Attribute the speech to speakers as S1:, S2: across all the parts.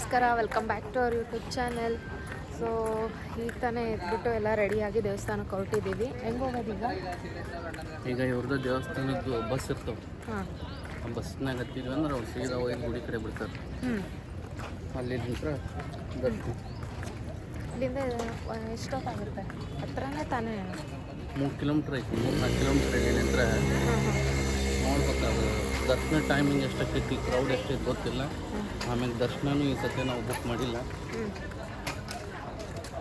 S1: ನಮಸ್ಕಾರ, welcome back to our YouTube channel. So ಈಗ ತಾನೇ ಎದ್ಬಿಟ್ಟು ಎಲ್ಲ ರೆಡಿಯಾಗಿ ದೇವಸ್ಥಾನಕ್ಕೆ ಹೊರಟಿದ್ದೀವಿ. ಹೆಂಗೆ ಹೋಗೋದೀಗ?
S2: ಈಗ ಇವ್ರದ್ದು ದೇವಸ್ಥಾನದ್ದು ಬಸ್ ಇರ್ತವೆ.
S1: ಹಾಂ,
S2: ಆ ಬಸ್ನಾಗ ಹತ್ತಿದ್ವಿ ಅಂದ್ರೆ ಅವ್ರು ಸೀದಾ ಹೋಗಿ ಗುಡಿ ಕಡೆ ಬಿಡ್ತಾರೆ. ಅಲ್ಲಿ ನಿಂತ್ರೆ ದರ್ಶನ.
S1: ಇಲ್ಲಿಂದ ಎಷ್ಟೊತ್ತಾಗುತ್ತೆ? ಹತ್ರನೇ ತಾನೇ?
S2: 3 ಕಿಲೋಮೀಟ್ರ್ ಐತಿ. 3-4 ಕಿಲೋಮೀಟ್ರ್ ಇಲ್ಲಿ ನಿಂತ್ರೆ ನೋಡ್ಬೇಕಾದ್ರೆ ದರ್ಶನ ಟೈಮಿಂಗ್ ಎಷ್ಟಾಕೈತಿ, ಕ್ರೌಡ್ ಎಷ್ಟೈತಿ ಗೊತ್ತಿಲ್ಲ. ಆಮೇಲೆ ದರ್ಶನನೂ ಈ ಸತಿ ನಾವು ಬುಕ್ ಮಾಡಿಲ್ಲ,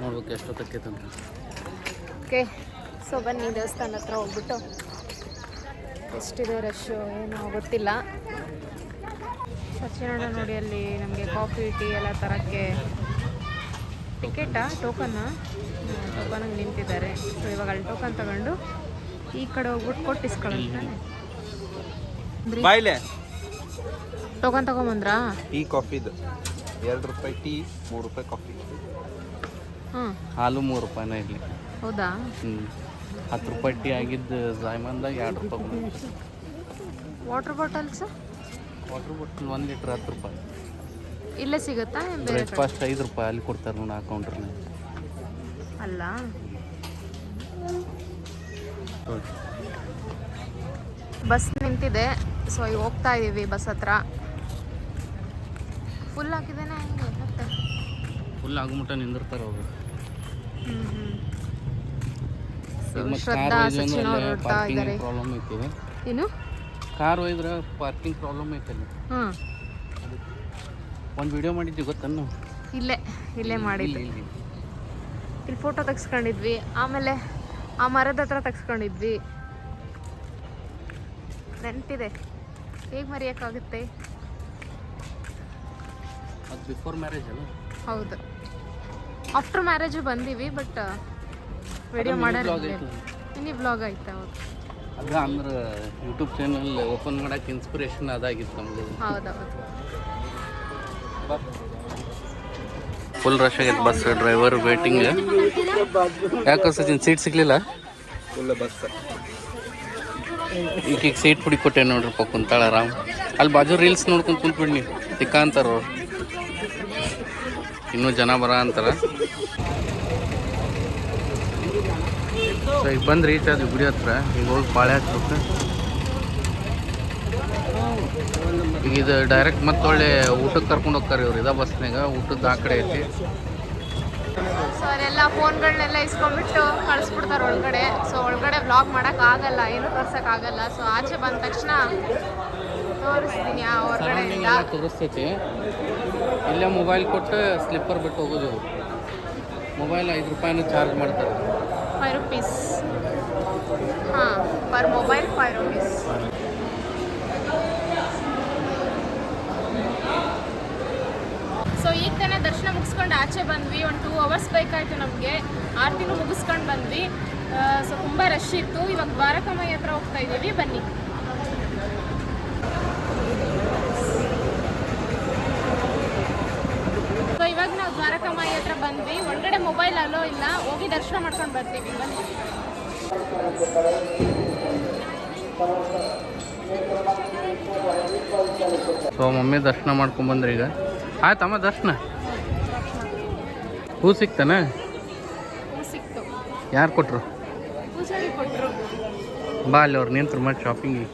S2: ನೋಡ್ಬೇಕು ಎಷ್ಟೊತ್ತಕ್ಕೈತೆ ಅಂತ.
S1: ಓಕೆ, ಸೊ ಬನ್ನಿ ದೇವಸ್ಥಾನ ಹತ್ರ ಹೋಗ್ಬಿಟ್ಟು ಎಷ್ಟಿದೆ ರಶ್ಶು ಏನೋ ಗೊತ್ತಿಲ್ಲ. ಸತ್ಯನಾರಾಯಣ ನೋಡಿ, ಅಲ್ಲಿ ನಮಗೆ ಕಾಫಿ ಟೀ ಎಲ್ಲ ತರೋಕ್ಕೆ ಟಿಕೆಟಾ ಟೋಕನ್ನ ಟೋಕನಾಗಿ ನಿಂತಿದ್ದಾರೆ. ಸೊ ಇವಾಗ ಅಲ್ಲಿ ಟೋಕನ್ ತಗೊಂಡು ಈ ಕಡೆ ಹೋಗ್ಬಿಟ್ಟು ಕೊಟ್ಟು ಇಸ್ಕೊಳ್ಳೋಣ.
S3: ಬಾಯ್ಲೆ
S1: ಟೋಕನ್ ತಗೊಂಬಂದ್ರಾ?
S3: ಟೀ ಕಾಫಿದು 2 ರೂಪಾಯಿ ಟೀ, 3 ರೂಪಾಯಿ ಕಾಫಿ.
S1: ಹಾಂ,
S2: ಹಾಲು 3 ರೂಪಾಯಿನ ಇಲ್ಲಿ.
S1: ಹೌದಾ?
S2: 10 ರೂಪಾಯಿ ಟೀ ಆಗಿದ್ದು ಜಾಯ್ಮನ್ದಾಗ 2 ರೂಪಾಯಿ.
S1: Water bottles?
S2: Water bottle 1 litre 10 ರೂಪಾಯಿ.
S1: ಇಲ್ಲೇ ಸಿಗುತ್ತಾ?
S2: ಬ್ರೇಕ್ಫಾಸ್ಟ್ 5 ರೂಪಾಯಿ ಅಲ್ಲಿ ಕೊಡ್ತಾರೆ ನೋಡಿ ಆ ಕೌಂಟ್ರಲ್ಲಿ.
S1: ಅಲ್ಲ, ಬಸ್ ನಿಂತಿದೆ. ಸೊ ಈಗ ಹೋಗ್ತಾ ಇದ್ದೀವಿ ಬಸ್ ಹತ್ರ. ಫುಲ್ ಹಾಕಿದ್ದೇನೆ ಹೆಂಗೆ ಮತ್ತೆ?
S2: ಫುಲ್ ಆಗ್ಮುಟ್ಟ ನಿಂದಿರ್ತಾರೆ ಅವರು.
S1: ಶ್ರದ್ಧಾ ಸಚಿನ್ ಅವರು ಹೊರಡ್ತಾ ಇದ್ದಾರೆ.
S2: ಪ್ರಾಬ್ಲಮ್ ಐತಿ.
S1: ಏನು?
S2: ಕಾರ್ ಒಯ್ದ್ರೆ ಪಾರ್ಕಿಂಗ್ ಪ್ರಾಬ್ಲಮ್ ಐತಲ್ಲ.
S1: ಹಾಂ,
S2: ಒಂದು ವಿಡಿಯೋ ಮಾಡಿದ್ವಿ ಗೊತ್ತನ್ನು?
S1: ಇಲ್ಲೇ ಮಾಡಿದ್ವಿ. ಇಲ್ಲಿ ಫೋಟೋ ತೆಗ್ಸ್ಕೊಂಡಿದ್ವಿ. ಆಮೇಲೆ ಆ ಮರದ ಹತ್ರ ತೆಗ್ಸ್ಕೊಂಡಿದ್ವಿ. ನೆನಪಿದೆ, ಹೇಗೆ ಮರೆಯೋಕ್ಕಾಗುತ್ತೆ?
S2: ಅದು ಬಿಫೋರ್ ಮ್ಯಾರೇಜ್ ಅಲ್ಲ?
S1: ಹೌದು, ಆಫ್ಟರ್ ಮ್ಯಾರೇಜು ಬಂದೀವಿ, ಬಟ್ ವಿಡಿಯೋ ಮಾಡೋದು ಮಿನಿ ಬ್ಲಾಗ್ ಐತೆ. ಹೌದು,
S2: ಅದ ಅಂದ್ರೆ ಯೂಟ್ಯೂಬ್ ಚಾನಲ್ ಓಪನ್ ಮಾಡೋಕ್ಕೆ ಇನ್ಸ್ಪಿರೇಷನ್ ಅದಾಗಿತ್ತು ನಮಗೆ.
S1: ಹೌದೌದು.
S2: ಫುಲ್ ರಶ್ ಆಗೈತೆ ಬಸ್. Driver waiting. ಯಾಕೆ ಸಚಿನ್ ಸೀಟ್ ಸಿಗ್ಲಿಲ್ಲ?
S3: Full bus.
S2: ಈಗ ಸೀಟ್ ಪುಡಿ ಕೊಟ್ಟೆ ನೋಡ್ರಪ್ಪ, ಕುಂತಾಳ ಆರಾಮ್. ಅಲ್ಲಿ ಬಾಜು ರೀಲ್ಸ್ ನೋಡ್ಕೊಂಡು ಕುಂತ್ಬಿಡ್ನಿ ತಿಕ್ಕ ಅಂತಾರ ಅವ್ರು. ಇನ್ನೂ ಜನ ಬರ ಅಂತಾರ. ಸೊ ಈಗ ಬಂದು ರೀಚ್ ಆದ್ವಿ ಗುಡಿ ಹತ್ರ. ಈಗ ಹೋಗಿ ಪಾಳೆ ಹಾಕ್ಬೇಕು. ಈಗ ಇದು ಡೈರೆಕ್ಟ್ ಮತ್ತೆ ಒಳ್ಳೆ ಊಟಕ್ಕೆ ಕರ್ಕೊಂಡು ಹೋಗ್ತಾರೆ ಇವ್ರು. ಇದ ಬಸ್ನಾಗ ಊಟದ್ದು ಆ ಕಡೆ ಐತಿ.
S1: ಸೊ ಅವರೆಲ್ಲ ಫೋನ್ಗಳನ್ನೆಲ್ಲ ಇಸ್ಕೊಂಡ್ಬಿಟ್ಟು ಕಳಿಸ್ಬಿಡ್ತಾರೆ ಒಳಗಡೆ. ಸೊ ಒಳಗಡೆ ವ್ಲಾಗ್ ಮಾಡೋಕ್ಕಾಗಲ್ಲ, ಏನೂ ತೋರ್ಸೋಕ್ಕಾಗಲ್ಲ. ಸೊ ಆಚೆ ಬಂದ ತಕ್ಷಣ ತೋರಿಸ್ತೀನಿ ಆ ಹೊರಗಡೆಯಿಂದ.
S2: ತೋರಿಸ್ತೈತಿ. ಇಲ್ಲೇ ಮೊಬೈಲ್ ಕೊಟ್ಟು ಸ್ಲಿಪ್ಪರ್ ಬಿಟ್ಟು ಹೋಗೋದು. ಮೊಬೈಲ್ 5 ರೂಪಾಯಿನೂ ಚಾರ್ಜ್ ಮಾಡ್ತಾರೆ.
S1: 5 rupees. ಹಾಂ, ಪರ್ ಮೊಬೈಲ್ 5 rupees. ಸೊ ಈಗ ತಾನೇ ದರ್ಶನ ಮುಗಿಸ್ಕೊಂಡು ಆಚೆ ಬಂದ್ವಿ. ಒಂದು 2 hours ಬೇಕಾಯಿತು ನಮಗೆ. ಆರತಿನೂ ಮುಗಿಸ್ಕೊಂಡು ಬಂದ್ವಿ. ಸೊ ತುಂಬ ರಶ್ ಇತ್ತು. ಇವಾಗ ದ್ವಾರಕಾಮಾಯಿ ಹತ್ರ ಹೋಗ್ತಾ ಇದ್ದೀವಿ, ಬನ್ನಿ. ಸೊ ಇವಾಗ ನಾವು ದ್ವಾರಕಾಮಾಯಿ ಹತ್ರ ಬಂದ್ವಿ. ಒಳಗಡೆ ಮೊಬೈಲ್ ಅಲೋ ಇಲ್ಲ, ಹೋಗಿ ದರ್ಶನ ಮಾಡ್ಕೊಂಡು ಬರ್ತೀವಿ, ಬನ್ನಿ.
S2: ಸೊ ಮಮ್ಮಿ ದರ್ಶನ ಮಾಡ್ಕೊಂಬಂದ್ರಿ. ಈಗ ಆಯ್ತಮ್ಮ ದರ್ಶನ? ಹೂ ಸಿಕ್ತಾನೆ?
S1: ಸಿಕ್ತು.
S2: ಯಾರು ಕೊಟ್ಟರು?
S1: ಪೂಜಾರಿ ಕೊಟ್ಟರು.
S2: ಬಾ ಅಲ್ಲಿ ಅವ್ರು ನಿಂತ್ರು ಮಾಡಿ ಶಾಪಿಂಗಿಗೆ.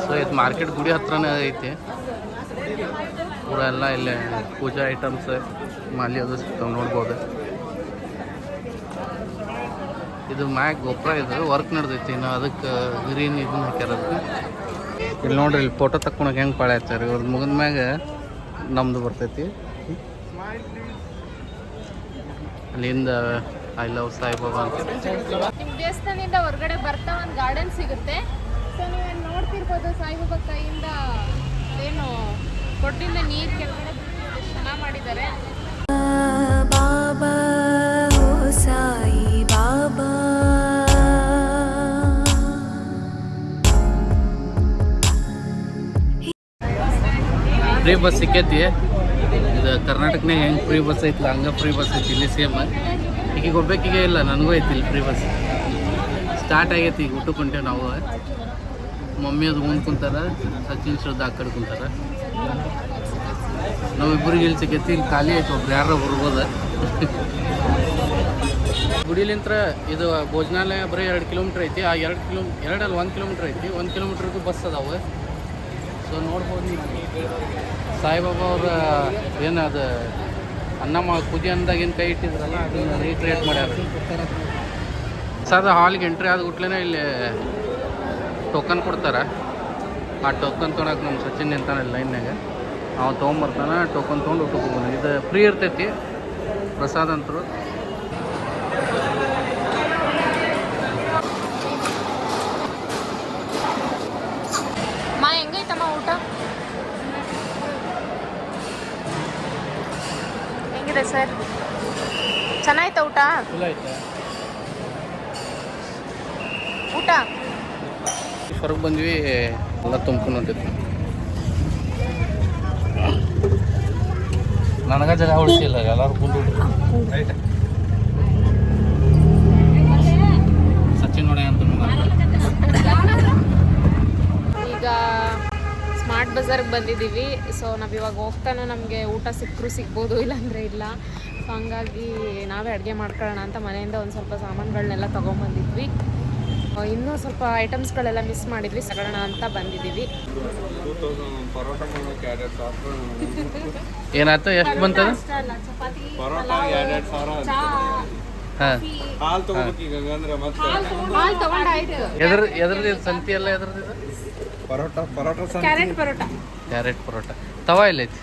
S2: ಸೊ ಇದು ಮಾರ್ಕೆಟ್ ಗುಡಿ ಹತ್ರನೇ ಐತಿ. ಪೂರ ಎಲ್ಲ ಇಲ್ಲೇ ಪೂಜಾ ಐಟಮ್ಸ್ ಮಾಲಿ ಅದು ಸಿಗ್ತಾವೆ, ನೋಡ್ಬೋದು. ಇದು ಮ್ಯಾಗ್ ಗೊಬ್ಬರ ಇದು ವರ್ಕ್ ನಡೆದೈತಿ. ಇನ್ನು ಅದಕ್ಕೆ ಗ್ರೀನ್ ಇದನ್ನ ಹಾಕ್ಯಾರ. ಅದಕ್ಕೆ ಇಲ್ಲಿ ನೋಡ್ರಿ, ಇಲ್ಲಿ ಫೋಟೋ ತಕ್ಕೊಳಕ್ಕೆ ಹೆಂಗೆ ಪಾಳೆ ಹಚ್ಚಾರ. ಇವ್ರದ್ದು ಮುಗಿದ ಮ್ಯಾಗ ನಮ್ಮದು ಬರ್ತೈತಿ. ಅಲ್ಲಿಂದ ಐ ಲವ್ ಸಾಯಿಬಾಬಾ ಅಂತ.
S1: ನಿಮ್ಮ ದೇವಸ್ಥಾನದಿಂದ ಹೊರಗಡೆ ಬರ್ತಾ ಒಂದು ಗಾರ್ಡನ್ ಸಿಗುತ್ತೆ. ಸೊ ನೀವು ನೋಡ್ತಿರ್ಬೋದು, ಸಾಯಿಬಾಬಾ ಕೈಯಿಂದ ಏನು ಕೊಟ್ಟಿಂದ ನೀರು ಕೆಳಗಡೆ ಚೆನ್ನಾಗಿ ಮಾಡಿದ್ದಾರೆ. ಬಾಬಾ ಸಾಯಿ ಬಾಬಾ.
S2: ಫ್ರೀ ಬಸ್ ಸಿಕ್ಕೈತಿ. ಇದು ಕರ್ನಾಟಕನೇ ಹೆಂಗೆ ಫ್ರೀ ಬಸ್ ಐತಿಲ್ಲ ಹಂಗೆ ಫ್ರೀ ಬಸ್ ಐತಿ ಇಲ್ಲಿ ಸೇಮ್. ಈಗ ಹೋಗ್ಬೇಕೀಗ ಇಲ್ಲ, ನನಗೂ ಐತಿ ಇಲ್ಲಿ ಫ್ರೀ ಬಸ್. ಸ್ಟಾರ್ಟ್ ಆಗೈತಿ. ಈಗ ಊಟಕ್ಕೆ ಹೊಂಟೇವೆ ನಾವು. ಮಮ್ಮಿ ಅದು ಮುಂದೆ ಕುಂತಾರ, ಸಚಿನ್ ಶ್ರದ್ಧಾ ಆ ಕಡೆ ಕುಂತಾರ. ನಾವಿಬ್ಬರಿಗೆ ಇಲ್ಲಿ ಸಿಕ್ಕೈತಿ, ಇಲ್ಲಿ ಖಾಲಿ ಆಯ್ತು, ಒಬ್ರು ಯಾರು ಬರ್ಬೋದ. ಗುಡಿಲಿಂತ್ರ ಇದು ಭೋಜನಾಲಯ ಬರೀ 2 ಕಿಲೋಮೀಟ್ರ್ ಐತಿ. ಆ 1 ಕಿಲೋಮೀಟ್ರ್ ಐತಿ. 1 ಕಿಲೋಮೀಟ್ರಿಗೂ ಬಸ್ ಅದಾವೆ. ಸೊ ನೋಡ್ಬೋದು ನೀವು ಸಾಯಿಬಾಬಾ ಅವ್ರ ಏನು ಅದು ಕುದಿ ಅಂದಾಗ ಏನು ಕೈ ಇಟ್ಟಿದ್ರಲ್ಲ ಅದನ್ನು ರೀಕ್ರಿಯೇಟ್ ಮಾಡ್ಯಾರ. ಸದ ಹಾಲ್ಗೆ ಎಂಟ್ರಿ ಆದ ಕೂಡಲೇ ಇಲ್ಲಿ ಟೋಕನ್ ಕೊಡ್ತಾರೆ. ಆ ಟೋಕನ್ ತೊಗೊಳಕ್ಕೆ ನಮ್ಮ ಸಚಿನ್ ನಿಂತಾನೆ ಲೈನ್ನಾಗ, ಅವ್ನು ತೊಗೊಂಬರ್ತಾನೆ. ಟೋಕನ್ ತೊಗೊಂಡು ಊಟಕ್ಕೆ ಹೋಗೋಣ. ಇದು ಫ್ರೀ ಇರ್ತೈತಿ ಪ್ರಸಾದ ಅಂತರು.
S1: ಹೆಂಗೈತಮ್ಮ ಊಟ? ಹೆಂಗಿದೆ ಸರ್? ಚೆನ್ನಾಯ್ತಾ ಊಟ? ಊಟ
S2: ಹೊರಗೆ ಬಂದ್ವಿ, ಎಲ್ಲ ತುಂಬ್ಕೊಂಡು ಹೊಂಟಿದ್ವಿ. ನನಗ ಜಾಗ ಉಳಿಸಿಲ್ಲ, ಎಲ್ಲರೂ ಕುಂದು ಸಚಿನ್ ನೋಡಿ ಅಂತ.
S1: ಈಗ ಸ್ಮಾರ್ಟ್ ಬಜಾರ್ಗೆ ಬಂದಿದ್ದೀವಿ. ಸೊ ನಾವು ಇವಾಗ ಹೋಗ್ತಾನೂ ನಮಗೆ ಊಟ ಸಿಕ್ಕರೂ ಸಿಗ್ಬೋದು, ಇಲ್ಲಾಂದರೆ ಇಲ್ಲ. ಸೊ ಹಂಗಾಗಿ ನಾವೇ ಅಡುಗೆ ಮಾಡ್ಕೊಳ್ಳೋಣ ಅಂತ ಮನೆಯಿಂದ ಒಂದು ಸ್ವಲ್ಪ ಸಾಮಾನುಗಳನ್ನೆಲ್ಲ ತೊಗೊಂಬಂದಿದ್ವಿ. ಇನ್ನೂ ಸ್ವಲ್ಪ ಐಟಮ್ಸ್ಗಳೆಲ್ಲ ಮಿಸ್ ಮಾಡಿದ್ವಿ, ತಗೊಳ್ಳೋಣ ಅಂತ ಬಂದಿದ್ದೀವಿ.
S2: ಏನಾಯ್ತು? ಎಷ್ಟು ಬಂತದ? ಎದ್ರದ್ದು ಸಂತಿ ಎಲ್ಲ ಎದ್ರದ್ದು? ಕ್ಯಾರೆಟ್ ಪರೋಟ. ತವಾ ಇಲ್ಲ ಐತಿ?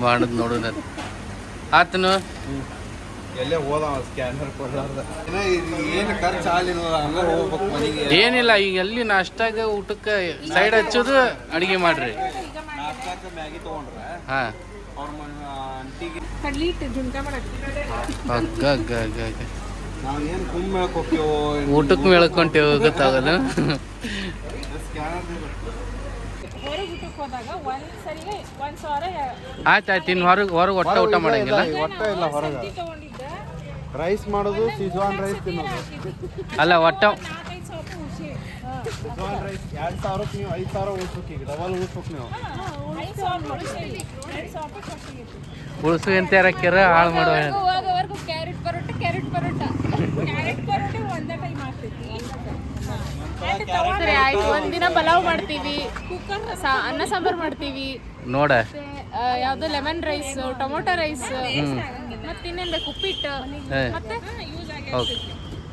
S2: ಮಾಡುದು ನೋಡೋಣ ಆತನು.
S3: ಎಲ್ಲೇ ಹೋದ ಸ್ಕ್ಯಾನರ್ ಕೊಡಲಾರ್ದ ಏನು ಖರ್ಚು ಆಗಲಿಲ್ಲ, ಹಂಗ ಹೋಗ್ಬೇಕು ಮನೆಗೆ.
S2: ಏನಿಲ್ಲ, ಈಗ ಎಲ್ಲಿ ನಾಷ್ಟಾಗ ಊಟಕ್ಕೆ ಸೈಡ್ ಹಚ್ಚೋದು ಅಡಿಗೆ ಮಾಡ್ರಿ.
S3: ಮ್ಯಾಗಿ ತಗೊಂಡ್ರೆ
S2: ಹಾಂ
S3: ಅವ್ರ ಅಂಟಿಗೆ ನಾವೇನು ಕುಂಭ ಮೇಳಕ್ಕೆ ಹೋಗ್ತೇವೋ,
S2: ಊಟಕ್ಕೆ ಮೇಳ್ಕೊಂತೇವೆ ಗೊತ್ತಾಗಲ್ಲ. ಆಯ್ತು ಇನ್ನು ಹೊರಗೆ ಒಟ್ಟ ಊಟ ಮಾಡಂಗಿಲ್ಲ.
S3: ಒಟ್ಟ ಇಲ್ಲ ಹೊರಗೆ ರೈಸ್ ಮಾಡೋದು, ಸಿಜ್ವಾನ್ ರೈಸ್ ತಿನ್ನೋದು.
S2: ಅಲ್ಲ ಒಟ್ಟ
S3: ಸಿಜ್ವಾನ್ ರೈಸ್ 2,000ಕ್ಕೆ ನೀವು 5,000 ಉಳಿಸ್ಬೇಕು. ಈಗ ಡಬಲ್ ಉಳಿಸ್ಬೇಕು ನೀವು.
S2: ಉಳಿಸು ಅಂತ ಯಾರಕ್ಕ್ಯಾರ ಹಾಳು ಮಾಡುವ.
S1: ಸರಿ ಆಯ್ತು. ಒಂದಿನ ಪಲಾವ್ ಮಾಡ್ತೀವಿ, ಅನ್ನ ಸಾಂಬಾರು ಮಾಡ್ತೀವಿ
S2: ನೋಡ,
S1: ಯಾವ್ದು ಲೆಮನ್ ರೈಸ್, ಟೊಮೊಟೊ ರೈಸ್, ಮತ್ತಿನ್ನೇನ್ ಬೇಕು, ಉಪ್ಪಿಟ್ಟು. ಮತ್ತೆ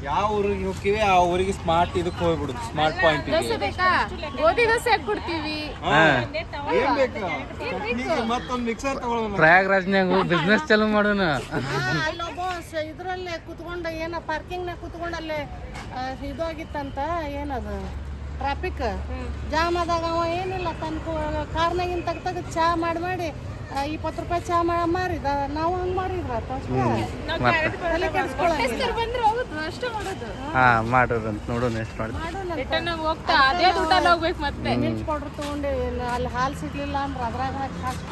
S3: ಯಾವ ಊರಿಗೆ ಹೋಗ್ತೀವಿ ಆ ಊರಿಗೆ ಸ್ಮಾರ್ಟ್ ಇದಕ್ಕೆ ಹೋಗ್ಬಿಡುದು, ಸ್ಮಾರ್ಟ್ ಪಾಯಿಂಟ್.
S1: ದೋಸೆ ಬೇಕಾ? ಗೋಧಿ ದೋಸೆ ಹಾಕ್ಕೊಡ್ತೀವಿ.
S3: ಏನ್ ಬೇಕು? ಮತ್ತೊಂದು ಮಿಕ್ಸರ್ ತಗೊಳ್ಳೋಣ.
S2: ಪ್ರಯಾಗ್ರಾಜ್ನಾಗ ಬಿಸ್ನೆಸ್ ಚಾಲೂ ಮಾಡೋಣ.
S4: ಅಲ್ಲೊಬ್ಬ ಇದ್ರಲ್ಲೇ ಕುತ್ಕೊಂಡು ಏನೋ ಪಾರ್ಕಿಂಗ್ನಾಗ ಕುತ್ಕೊಂಡು ಅಲ್ಲೇ ಇದು ಆಗಿತ್ತಂತ, ಏನದು ಟ್ರಾಫಿಕ್ ಜಾಮ್ ಆದಾಗ ಅವ ಏನಿಲ್ಲ ತನ್ನ ಕಾರ್ನಾಗಿನ ತೆಗ್ದು ಚಾ ಮಾಡಿ 20 ರೂಪಾಯಿ ಚಾ ಮಾರಿದ. ನಾವು ಹಂಗೆ ಮಾಡಿದ್ರ
S2: ಹಾಂ ಮಾಡೋದಂತ ನೋಡೋಣ ಎಷ್ಟು
S1: ಹೋಗ್ತಾ ಅದೇ ಊಟ ಹೋಗ್ಬೇಕು. ಮತ್ತೆ
S4: ಮಿರ್ಚ್ ಪೌಡ್ರ್ ತೊಗೊಂಡು ಅಲ್ಲಿ ಹಾಲು ಸಿಗ್ಲಿಲ್ಲ ಅಂದ್ರೆ ಅದ್ರಾಗ ಹಾಕಿ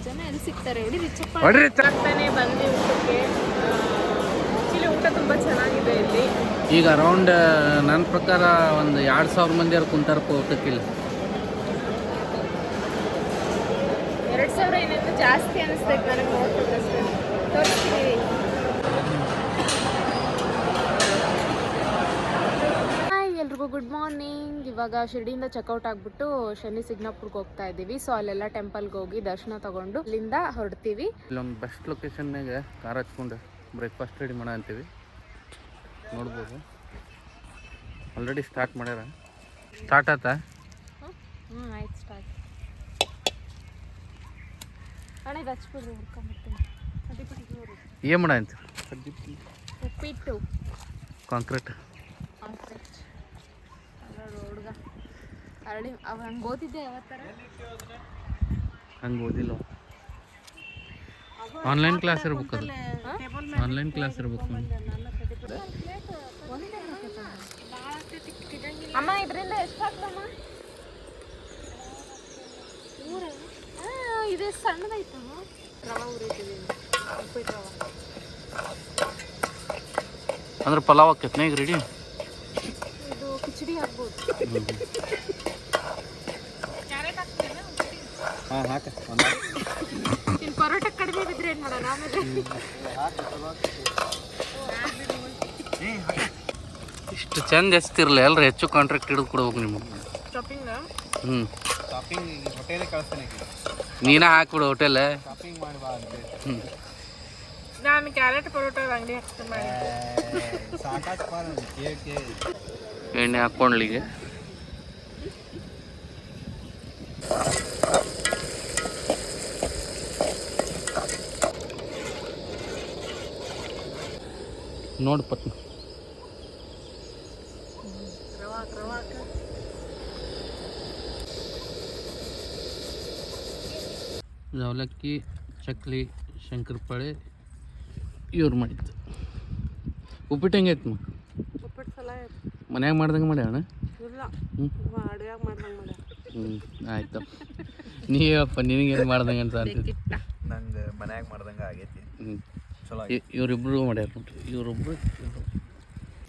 S1: ಜನ ಎಲ್ಲಿ ಸಿಗ್ತಾರೆ ಹೊಡಿರಿ.
S2: ಹೊಡ್ರಿ.
S1: ಚಪ್ಪಾಗ್ತಾನೆ ಬಂದ್ವಿ ಊಟಕ್ಕೆ. ಆ್ಯಕ್ಚುಲಿ ಊಟ ತುಂಬ ಚೆನ್ನಾಗಿದೆ ಇಲ್ಲಿ.
S2: ಈಗ ಅರೌಂಡ್ ನನ್ನ ಪ್ರಕಾರ ಒಂದು 2,000 ಮಂದಿ ಅವ್ರು ಕುಂತಾರಪ್ಪ ಊಟಕ್ಕಿಲ್ಲ.
S1: 2,000 ಏನಿದೆ ಜಾಸ್ತಿ ಅನಿಸ್ತೈತೆ ನನಗೆ ನೋಡ್ಬೇಕಷ್ಟೇ. ತೋರಿಸ್ತೀವಿ. ಹಾಯ್ ಎಲ್ರಿಗೂ ಗುಡ್ ಮಾರ್ನಿಂಗ್. ಇವಾಗ ಶಿರ್ಡಿಯಿಂದ ಚೆಕ್ಔಟ್ ಆಗಿಬಿಟ್ಟು ಶನಿ ಸಿಗ್ನಾಪುರ್ಗೆ ಹೋಗ್ತಾ ಇದ್ದೀವಿ. ಸೊ ಅಲ್ಲೆಲ್ಲ ಟೆಂಪಲ್ಗೆ ಹೋಗಿ ದರ್ಶನ ತಗೊಂಡು ಅಲ್ಲಿಂದ ಹೊರಡ್ತೀವಿ.
S2: ಇಲ್ಲೊಂದು ಬೆಸ್ಟ್ ಲೊಕೇಶನ್ನಾಗ ಕಾರ್ ಹಚ್ಕೊಂಡು ಬ್ರೇಕ್ಫಾಸ್ಟ್ ರೆಡಿ ಮಾಡೋ ಅಂತೀವಿ. ನೋಡ್ಬೋದು ಆಲ್ರೆಡಿ ಸ್ಟಾರ್ಟ್ ಮಾಡ್ಯಾರ. ಸ್ಟಾರ್ಟ್ ಆಯ್ತಾ?
S1: ಹ್ಞೂ ಆಯ್ತು ಸ್ಟಾರ್ಟ್. ಅಣ್ಣ ಇದು ಹಚ್ಬಿಡ್ರಿ, ಹುಡ್ಕೊಂಬರ್ತೀನಿ.
S2: ಏನು ಮಾಡ ಅಂತ?
S1: ಉಪ್ಪಿಟ್ಟು
S2: ಕಾಂಕ್ರೀಟ್
S1: ಹುಡುಗ ಅರಳಿ ಅವ ಹಂಗೆ ಓದಿದ್ದೆ ಯಾವತ್ತರ
S2: ಹಂಗೆ ಓದಿಲ್ಲ. ಆನ್ಲೈನ್ ಕ್ಲಾಸ್ ಇರ್ಬೇಕು ಅದು. ಆನ್ಲೈನ್ ಕ್ಲಾಸ್ ಇರ್ಬೇಕು.
S1: ಅಮ್ಮ ಇದರಿಂದ ಎಷ್ಟು ಹಾಕ್ಲಮ್ಮ? ಇದು ಸಣ್ಣದಾಯ್ತು. ರವೆ ಉರಿತೀವಿ, ಉಪ್ಪಿಟ್ಟು ರವೆ.
S2: ಅಂದ್ರೆ ಪಲಾವ್ ಆಕೈತ್ನ ಈಗ ರೆಡಿ?
S1: ಇದು ಕಿಚಡಿ ಆಗ್ಬೋದು. ಕ್ಯಾರೆಟ್ ಹಾಕ್ತೀನ?
S3: ಹಾಂ ಹಾಕ
S1: ನಿನ್ನ ಪರೋಟ ಕಡಿಮೆ ಬಿದ್ದರೆ ಏನು ಮಾಡೋಣ ಆಮೇಲೆ?
S2: ಇಷ್ಟು ಚಂದ ಎಸ್ತಿರ್ಲಿ ಎಲ್ಲರೂ ಹೆಚ್ಚು ಕಾಂಟ್ರಾಕ್ಟ್ ಹಿಡಿದು ಕೊಡ್ಬೇಕು ನಿಮಗೆ.
S1: ಶಾಪಿಂಗ್
S3: ಶಾಪಿಂಗ್ ಹೋಟೆಲಿಗೆ ಕಳಿಸ್ತೇನೆ.
S2: ನೀನೇ ಹಾಕ್ಬಿಡು ಹೋಟೆಲ್.
S3: ಶಾಪಿಂಗ್ ಮಾಡಿ ಬಾ ಅಂತ.
S1: ನಾನು ಕ್ಯಾರೆಟ್ ಪರೋಟ ಅಂಗಡಿ ಹಾಕ್ತೀನಿ.
S3: ಸಾಕಾಗ್ತ ಕೇಳಿ
S2: ಎಣ್ಣೆ ಹಾಕ್ಕೊಂಡ್ಲಿಗೆ ನೋಡಿ ಪತ್ನ ಅವಲಕ್ಕಿ, ಚಕ್ಲಿ, ಶಂಕರಪಾಳೆ ಇವ್ರು ಮಾಡಿದ್ದು. ಉಪ್ಪಿಟ್ಟು ಹೆಂಗೈತೆ ಮಗ?
S4: ಉಪ್ಪಿಟ್ಟು ಸಲ
S2: ಮನ್ಯಾಗ ಮಾಡ್ದಂಗೆ ಮಾಡ್ಯಾವಣ?
S4: ಇಲ್ಲ
S2: ಹ್ಞೂ
S4: ಅಡುಗೆ ಮಾಡ್ದಂಗೆ ಮಾಡ್ಯ.
S2: ಆಯ್ತು. ನೀವಪ್ಪ ನಿನಗೇನು ಮಾಡ್ದಂಗೆ ಅಂತ ಅಂತಿದ್ದೆ.
S3: ನಂಗೆ ಮನ್ಯಾಗ ಮಾಡ್ದಂಗೆ ಆಗೈತಿ. ಚಲೋ
S2: ಇವರಿಬ್ರು ಮಾಡ್ಯಾರ ನೋಡ್ರಿ. ಇವರೊಬ್ರು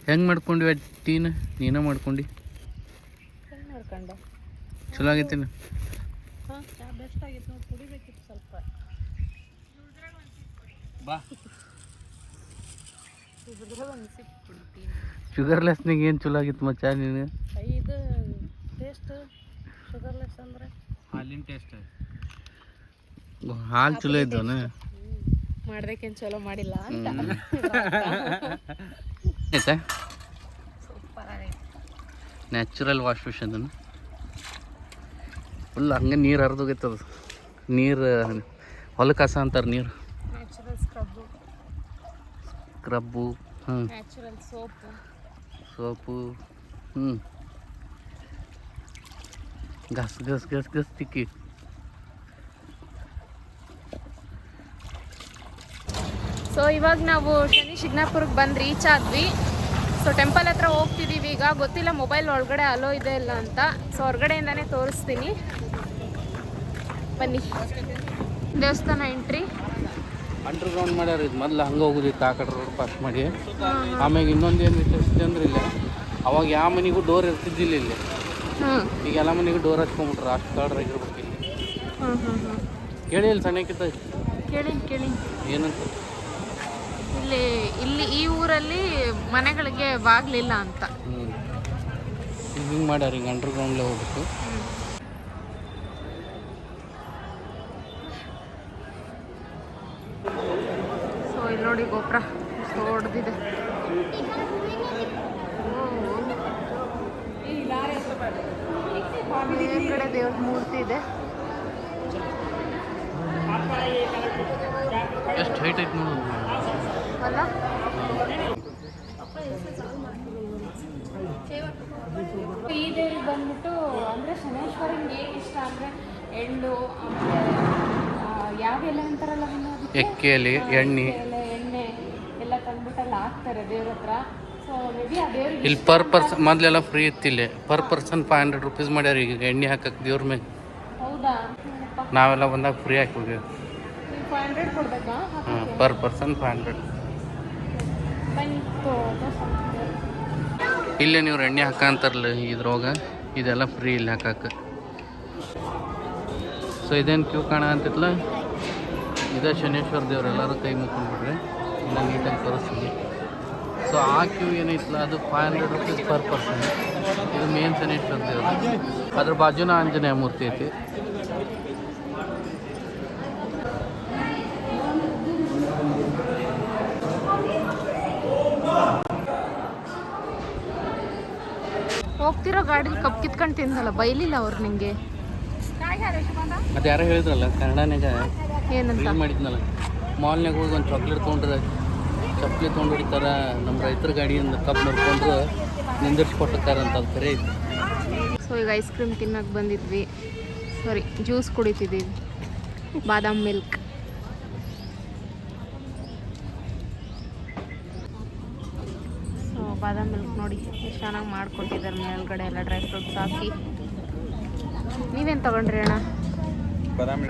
S2: ಹೆಂಗೆ ಮಾಡ್ಕೊಂಡ್ವಿ ಟೀನ? ನೀನೇ ಮಾಡ್ಕೊಂಡು
S4: ಮಾಡ್ಕೊಂಡೆ.
S2: ಚಲೋ ಆಗೈತಿನ?
S4: ಹಾಂ ಚಾ ಬೆಸ್ಟ್ ಆಗಿತ್ತು. ನಾವು ಕುಡಿಬೇಕಿತ್ತು ಸ್ವಲ್ಪ.
S2: ಬಾ.
S4: ಸಿಕ್ಬಿಡ್ತೀನಿ.
S2: ಶುಗರ್ಲೆಸ್ನಾಗ ಏನು ಚಲೋ ಆಗಿತ್ತು ಮಚ್ಚ ನೀನು?
S4: ಇದು ಟೇಸ್ಟ್ ಶುಗರ್ಲೆಸ್ ಅಂದರೆ
S2: ಹಾಲಿನ ಟೇಸ್ಟ್. ಹಾಲು ಚಲೋ ಇದ್ದವನ?
S1: ಮಾಡ್ಬೇಕೇನು ಚಲೋ ಮಾಡಿಲ್ಲ ಅಂತ.
S2: ಆಯ್ತಾ?
S1: ಸೂಪರ್ ಆಗೈತೆ.
S2: ನ್ಯಾಚುರಲ್ ವಾಶ್ ಮಿಷ್ ಅದನ್ನು ಫುಲ್ ಹಂಗೆ ನೀರು ಹರಿದೋಗೈತದ. ನೀರು ಹೊಲಕ್ಕೆ ಕಸ ಅಂತಾರೆ. ನೀರು
S1: ನ್ಯಾಚುರಲ್
S2: ಸ್ಕ್ರಬ್ಬು. ಹ್ಞೂ
S1: ನ್ಯಾಚುರಲ್
S2: ಸೋಪು. ಹ್ಞೂ ಗಸ್ ಗಸ್ ಗಸ್ ಗಸ್ ತಿಕ್ಕಿ.
S1: ಸೊ ಇವಾಗ ನಾವು ಶನಿ ಶಿಗ್ನಾಪುರಕ್ಕೆ ಬಂದು ರೀಚ್ ಆದ್ವಿ. ಸೊ ಟೆಂಪಲ್ ಹತ್ರ ಹೋಗ್ತಿದ್ದೀವಿ ಈಗ. ಗೊತ್ತಿಲ್ಲ ಮೊಬೈಲ್ ಒಳಗಡೆ ಅಲೋ ಇದೆ ಇಲ್ಲ ಅಂತ. ಸೊ ಹೊರಗಡೆಯಿಂದಾನೇ ತೋರಿಸ್ತೀನಿ, ಬನ್ನಿ. ದೇವಸ್ಥಾನ ಎಂಟ್ರಿ
S2: ಅಂಡರ್ಗ್ರೌಂಡ್ ಮಾಡ್ಯಾರ. ಇದು ಮೊದಲು ಹಂಗೆ ಹೋಗೋದಿತ್ತು, ಆ ಕಡೆ ರೋಡ್ ಪಾಸ್ ಮಾಡಿ. ಆಮ್ಯಾಗ ಇನ್ನೊಂದು ಏನು ವಿಶೇಷತೆ ಅಂದ್ರೆ ಇಲ್ಲ, ಅವಾಗ ಯಾವ ಮನೆಗೂ ಡೋರ್ ಇರ್ತಿದ್ದಿಲ್ಲ ಇಲ್ಲಿ. ಈಗ ಎಲ್ಲ ಮನೆಗೂ ಡೋರ್ ಹಚ್ಕೊಂಬಿಟ್ರೆ. ಅಷ್ಟು ಕಾಡ್ರಾಗಿರ್ಬೇಕು ಇಲ್ಲಿ. ಕೇಳಿ ಇಲ್ಲಿ ಸಣ್ಣಕ್ಕಿದ್ದ
S1: ಕೇಳಿ
S2: ಏನಂತ?
S1: ಇಲ್ಲಿ ಈ ಊರಲ್ಲಿ ಮನೆಗಳಿಗೆ ಬಾಗ್ಲಿಲ್ಲ ಅಂತ.
S2: ಹಿಂಗೆ ಮಾಡ್ಯಾರ. ಹಿಂಗೆ ಅಂಡರ್ಗ್ರೌಂಡ್ಲೇ ಹೋಗ್ಬೇಕು.
S1: ಸೊ ಇಲ್ಲಿ ನೋಡಿ ಗೋಪುರ ದೊಡ್ಡದಿದೆ. ಈ ಕಡೆ ದೇವ್ರ ಮೂರ್ತಿ ಇದೆ.
S2: ಎಷ್ಟು ಹೈಟ್ ಐತೆ ನೋಡು.
S1: ಅಲ್ಲ ಈ ದೇವ್ರಿಗೆ ಬಂದ್ಬಿಟ್ಟು ಅಂದರೆ ಶನೇಶ್ವರಂಗೆ ಏನು ಇಷ್ಟ ಅಂದರೆ ಎಳ್ಳು, ಯಾವ ಎಲೆ ಅಂತಾರಲ್ಲ
S2: ಎಕ್ಕೆಲಿ ಎಣ್ಣೆ
S1: ಎಣ್ಣೆ ಎಲ್ಲ ತಂದ್ಬಿಟ್ಟೆಲ್ಲ ಹಾಕ್ತಾರೆ ದೇವ್ರ ಹತ್ರ. ಸೊ ಮೇ ಬಿ ಆ ದೇವ್ರಿಗೆ
S2: ಇಲ್ಲಿ ಪರ್ ಪರ್ಸನ್ ಮೊದಲೆಲ್ಲ ಫ್ರೀ ಇತ್ತಿಲ್ಲ. ಪರ್ ಪರ್ಸನ್ 500 ರೂಪೀಸ್ ಮಾಡ್ಯಾರ ಈಗ ಎಣ್ಣೆ ಹಾಕಕ್ಕೆ ದೇವ್ರ ಮೇಲೆ.
S1: ಹೌದಾ?
S2: ನಾವೆಲ್ಲ ಬಂದಾಗ ಫ್ರೀ ಹಾಕಿ ಹೋಗ್ಯಾವ.
S1: 500 ಕೊಡ್ಬೇಕಾ?
S2: ಹಾಂ, ಪರ್ ಪರ್ಸನ್ 500. ಇಲ್ಲೇ ನೀವು ಎಣ್ಣೆ ಹಾಕಂತಾರಲ್ಲ ಇದ್ರೊಳಗೆ, ಇದೆಲ್ಲ ಫ್ರೀ ಇಲ್ಲಿ ಹಾಕಕ್ಕೆ. ಸೊ ಇದೇನು ಕ್ಯೂ ಕಾಣ ಅಂತಿತ್ತಲ್ಲ, ಇದೇ ಶನೇಶ್ವರ ದೇವ್ರು. ಎಲ್ಲರೂ ಕೈ ಮುಕ್ಕೊಂಡ್ಬಿಟ್ರೆ ಇಲ್ಲ ನೀಟಾಗಿ ತೋರಿಸ್ತೀವಿ. ಸೊ ಆ ಕ್ಯೂ ಏನೈತಲ್ಲ ಅದು 500 ರೂಪೀಸ್ ಪರ್ ಪರ್ಸನ್. ಇದು ಮೇನ್ ಶನೇಶ್ವರ ದೇವ್ರು. ಅದ್ರ ಬಾಜುನ ಆಂಜನೇಯ ಮೂರ್ತಿ ಐತಿ.
S1: ಹೋಗ್ತಿರೋ ಗಾಡಿಲಿ ಕಪ್ ಕಿತ್ಕೊಂಡು ತಿಂದಲ್ಲ, ಬೈಲಿಲ್ಲ ಅವ್ರು ನಿಂಗೆ?
S2: ಅದು ಯಾರೋ ಹೇಳಿದ್ರಲ್ಲ ಕನ್ನಡನಾಗ
S1: ಏನಂತ
S2: ಮಾಡಿದ್ನಲ್ಲ, ಮಾಲ್ನಾಗ ಹೋಗಿ ಒಂದು ಚಾಕ್ಲೇಟ್ ತೊಗೊಂಡ್ರೆ ಚಪ್ಪಲಿ ತೊಗೊಂಡು ಹೊಡಿತಾರ, ನಮ್ಮ ರೈತರ ಗಾಡಿಯಿಂದ ಕಪ್ ನೋಡ್ಕೊಂಡ್ರು ನಿಂದಿರ್ಸ್ಕೊಟ್ಟಿರ್ತಾರಂತ. ಅದು ಖರೆ ಐತಿ.
S1: ಸೊ ಈಗ ಐಸ್ ಕ್ರೀಮ್ ತಿನ್ನಕ್ಕೆ ಬಂದಿದ್ವಿ. ಸಾರಿ, ಜ್ಯೂಸ್ ಕುಡಿತಿದ್ದೀವಿ, ಬಾದಾಮ್ ಮಿಲ್ಕ್. ಬಾದಾಮ್ ಮಿಲ್ಕ್ ನೋಡಿ ಎಷ್ಟು ಚೆನ್ನಾಗಿ ಮಾಡಿಕೊಟ್ಟಿದ್ದಾರೆ, ಮೇಲ್ಗಡೆ ಎಲ್ಲ ಡ್ರೈ ಫ್ರೂಟ್ಸ್ ಹಾಕಿ. ನೀವೇನು ತಗೊಂಡ್ರಿ ಅಣ್ಣ?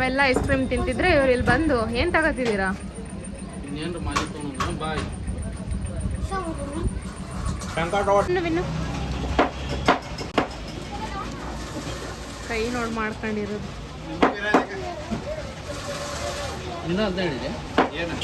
S1: ಎಲ್ಲ ಐಸ್ ಕ್ರೀಮ್ ತಿಂತಿದ್ರೆ ಇವ್ರು ಇಲ್ಲಿ ಬಂದು ಏನು ತಗೋತಿದ್ದೀರಾ?
S2: ಇನ್ನೇನು ಮಾಲಿ ತೊಗೊಂಡು ಬಾಯ್
S1: ವಿನ್ನು ಕೈ ನೋಡಿ ಮಾಡ್ಕೊಂಡಿರೋದು.
S2: ಇನ್ನೂ ಅಂತ ಹೇಳಿದೆ
S3: ಏನು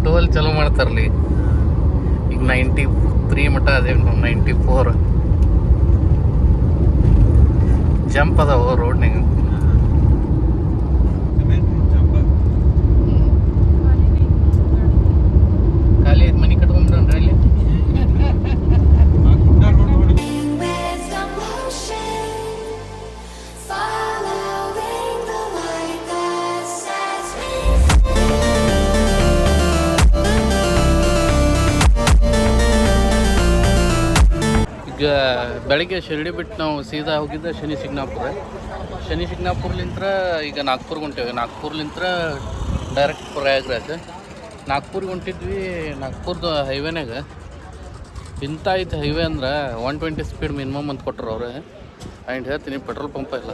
S2: ಟೋಲ್ ಚಲೋ ಮಾಡ್ತಾರಲಿ. ಈಗ 93 ಮಟ್ಟ ಅದೇವಿ ನಾವು. 94 ಜಂಪ್ ಅದಾವ ರೋಡ್ನಾಗ. ಖಾಲಿ ಐದು ಮನೆ ಕಟ್ಕೊಂಡ್ಬಿಡ್ರಿ ಅಲ್ಲಿ. ಈಗ ಬೆಳಗ್ಗೆ ಶಿರ್ಡಿ ಬಿಟ್ಟು ನಾವು ಸೀದಾ ಹೋಗಿದ್ದೆ ಶನಿ ಶಿಗ್ನಾಪುರ್ಲಿಂತ್ರ ಈಗ ನಾಗ್ಪುರ್ಗೆ ಹೊಂಟೇವೆ. ನಾಗ್ಪುರ್ಲಿಂತ್ರ ಡೈರೆಕ್ಟ್ ಪ್ರಯಾಗ್ರಾಜ್. ನಾಗ್ಪುರ್ಗೆ ಹೊಂಟಿದ್ವಿ. ನಾಗ್ಪುರ್ದು ಹೈವೇನಾಗ ಇಂಥ ಐತೆ ಹೈವೇ ಅಂದ್ರೆ 120 ಸ್ಪೀಡ್ ಮಿನಿಮಮ್ ಅಂತ ಕೊಟ್ಟರು ಅವ್ರೆ. ಆ್ಯಂಡ್ ಹೇಳ್ತೀನಿ, ಪೆಟ್ರೋಲ್ ಪಂಪ ಇಲ್ಲ,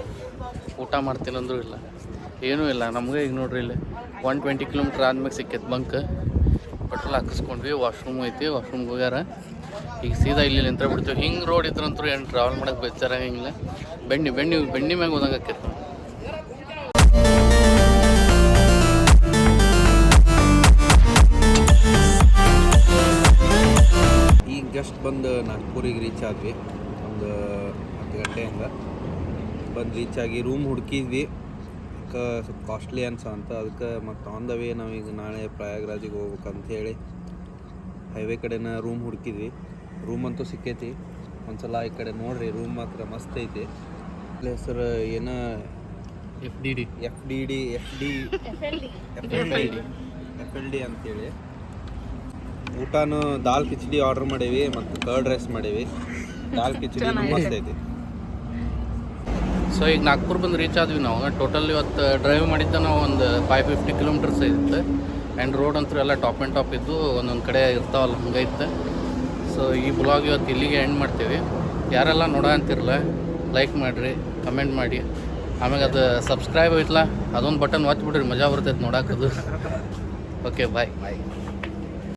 S2: ಊಟ ಮಾಡ್ತೀನಿ ಅಂದರೂ ಇಲ್ಲ, ಏನೂ ಇಲ್ಲ. ನಮಗೆ ಈಗ ನೋಡ್ರಿ ಇಲ್ಲಿ 120 ಕಿಲೋಮೀಟ್ರ್ ಆದ್ಮೇಲೆ ಸಿಕ್ಕೈತೆ ಬಂಕ್. ಪೆಟ್ರೋಲ್ ಹಾಕಿಸ್ಕೊಂಡ್ವಿ. ವಾಶ್ರೂಮ್ ಐತಿ, ವಾಶ್ರೂಮ್ಗೆ ಹೋಗ್ಯಾರ. ಈಗ ಸೀದಾ ಇಲ್ಲಿ ನಿಂತ ಬಿಡ್ತೀವಿ. ಹಿಂಗೆ ರೋಡ್ ಇದ್ರಂತೂ ಏನು ಟ್ರಾವೆಲ್ ಮಾಡೋಕ್ಕೆ ಬೇಜಾರಾಗಂಗಿಲ್ಲ. ಬೆಣ್ಣೆ ಮ್ಯಾಗ ಹೋದಂಗೆ ಆಕೈತೆ.
S3: ಈಗ ಜಸ್ಟ್ ಬಂದು ನಾಗ್ಪುರಿಗೆ ರೀಚ್ ಆದ್ವಿ. ಒಂದು 10 ಗಂಟೆಯಿಂದ ಬಂದು ರೀಚ್ ಆಗಿ ರೂಮ್ ಹುಡುಕಿದ್ವಿ. ಸ್ವಲ್ಪ ಕಾಸ್ಟ್ಲಿ ಅಂತ ಅದಕ್ಕೆ ಮತ್ತು ಆನ್ ದ ವೇ ನಾವೀಗ ನಾಳೆ ಪ್ರಯಾಗ್ರಾಜಿಗೆ ಹೋಗ್ಬೇಕಂತ ಹೇಳಿ ಹೈವೇ ಕಡೆನ ರೂಮ್ ಹುಡುಕಿದ್ವಿ. ರೂಮ್ ಅಂತೂ ಸಿಕ್ಕೈತಿ. ಒಂದ್ಸಲ ಈ ಕಡೆ ನೋಡ್ರಿ, ರೂಮ್ ಮಾತ್ರ ಮಸ್ತ್ ಐತಿ. ಹೆಸರು ಏನೋ FLD ಅಂತೇಳಿ. ಊಟನೂ ದಾಲ್ ಕಿಚಡಿ ಆರ್ಡ್ರ್ ಮಾಡೀವಿ ಮತ್ತು ಕರ್ಡ್ ರೈಸ್ ಮಾಡೀವಿ. ದಾಲ್ ಕಿಚಡಿ ಮಸ್ತ್ ಐತಿ.
S2: ಸೊ ಈಗ ನಾಗ್ಪುರ್ ಬಂದು ರೀಚ್ ಆದ್ವಿ ನಾವು. ಟೋಟಲ್ ಇವತ್ತು ಡ್ರೈವ್ ಮಾಡಿದ್ದ ನಾವು ಒಂದು 550 ಕಿಲೋಮೀಟರ್ಸ್ ಇತ್ತು. ಆ್ಯಂಡ್ ರೋಡ್ ಅಂತೂ ಎಲ್ಲ ಟಾಪ್ ಆ್ಯಂಡ್ ಟಾಪ್ ಇದ್ದು, ಒಂದೊಂದು ಕಡೆ ಇರ್ತಾವಲ್ಲ ಹಂಗೈತೆ. ಸೊ ಈ ಬ್ಲಾಗ್ ಇವತ್ತು ಇಲ್ಲಿಗೆ ಎಂಡ್ ಮಾಡ್ತೀವಿ. ಯಾರೆಲ್ಲ ನೋಡೋ ಅಂತಿರಲ್ಲ, ಲೈಕ್ ಮಾಡಿರಿ, ಕಮೆಂಟ್ ಮಾಡಿ, ಆಮೇಲೆ ಅದು ಸಬ್ಸ್ಕ್ರೈಬ್ ಐತಲ್ಲ ಅದೊಂದು ಬಟನ್ ಒತ್ಬಿಡ್ರಿ, ಮಜಾ ಬರ್ತೈತೆ ನೋಡೋಕ್ಕದು. Okay bye.